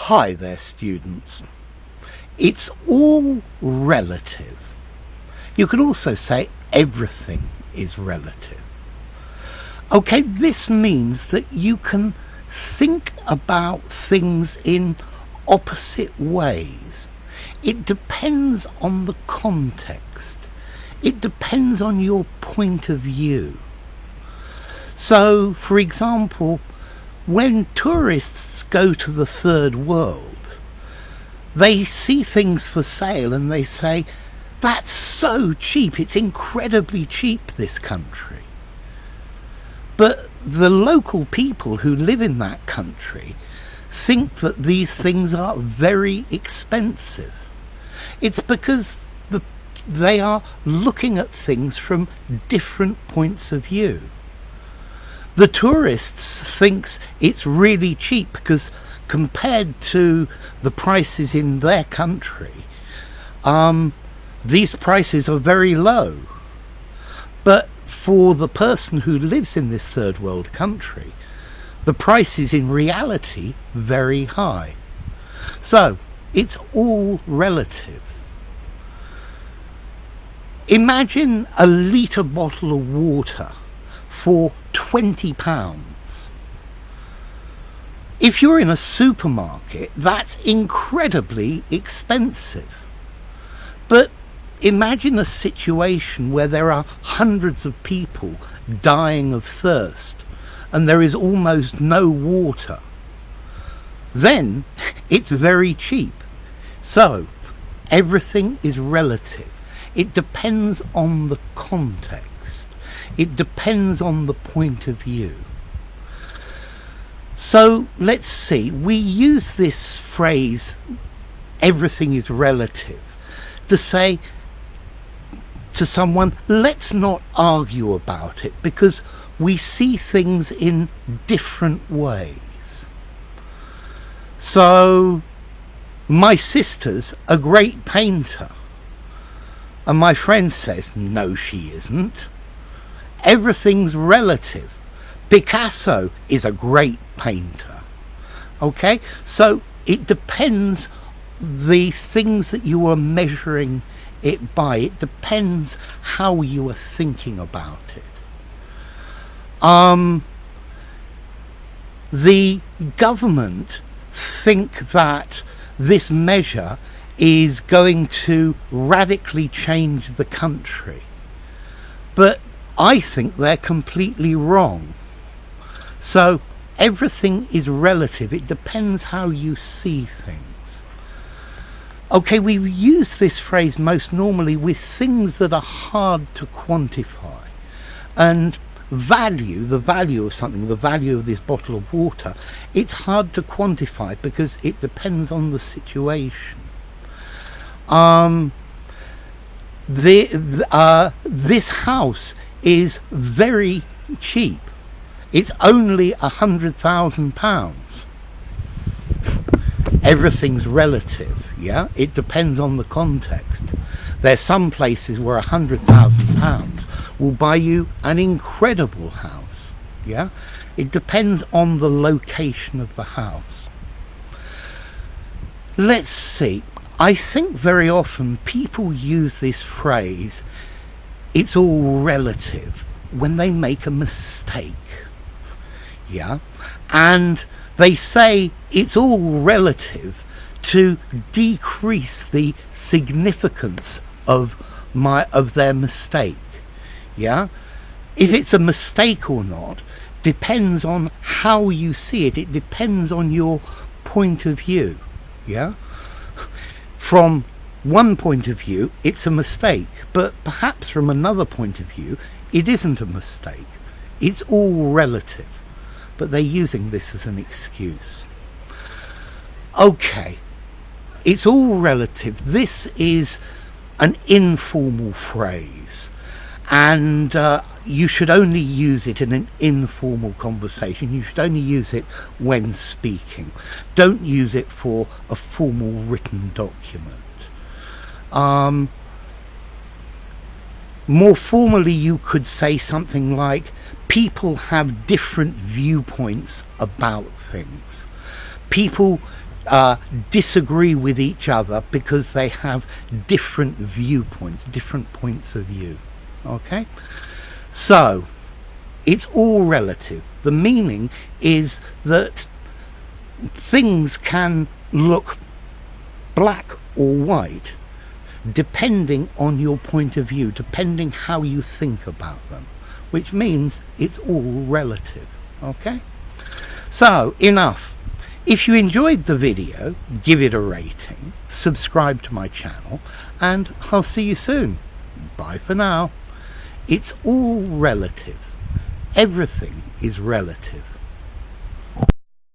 Hi there, students. It's all relative. You could also say everything is relative. Okay, this means that you can think about things in opposite ways. It depends on the context. It depends on your point of view. So, for example, when tourists go to the third world, they see things for sale and they say, that's so cheap, it's incredibly cheap, this country. But the local people who live in that country think that these things are very expensive. It's because they are looking at things from different points of view. The tourists thinks it's really cheap because compared to the prices in their country, these prices are very low. But for the person who lives in this third world country, the price is in reality very high. So it's all relative. Imagine a litre bottle of water for £20. If you're in a supermarket, that's incredibly expensive. But imagine a situation where there are hundreds of people dying of thirst and there is almost no water. Then it's very cheap. So everything is relative. It depends on the context. It depends on the point of view. So let's see, we use this phrase, everything is relative, to say to someone, let's not argue about it because we see things in different ways. So my sister's a great painter. And my friend says, no, she isn't. Everything's relative. Picasso is a great painter. Okay? So it depends the things that you are measuring it by. It depends how you are thinking about it. The government think that this measure is going to radically change the country. But I think they're completely wrong. So everything is relative. It depends how you see things. Okay, we use this phrase most normally with things that are hard to quantify. And the value of something, the value of this bottle of water, it's hard to quantify because it depends on the situation. This house is very cheap. It's only £100,000. Everything's relative, yeah? It depends on the context. There's some places where £100,000 will buy you an incredible house, yeah? It depends on the location of the house. Let's see. I think very often people use this phrase, it's all relative, when they make a mistake. Yeah? And they say it's all relative to decrease the significance of their mistake. Yeah? If it's a mistake or not depends on how you see it. It depends on your point of view. Yeah? From one point of view, it's a mistake, but perhaps from another point of view, it isn't a mistake. It's all relative, but they're using this as an excuse. Okay, it's all relative. This is an informal phrase, and you should only use it in an informal conversation. You should only use it when speaking. Don't use it for a formal written document. More formally, you could say something like, people have different viewpoints about things. People disagree with each other because they have different viewpoints, different points of view. Okay? So, it's all relative. The meaning is that things can look black or white depending on your point of view, depending how you think about them, which means it's all relative. Okay? So, enough. If you enjoyed the video, give it a rating, subscribe to my channel, and I'll see you soon. Bye for now. It's all relative. Everything is relative.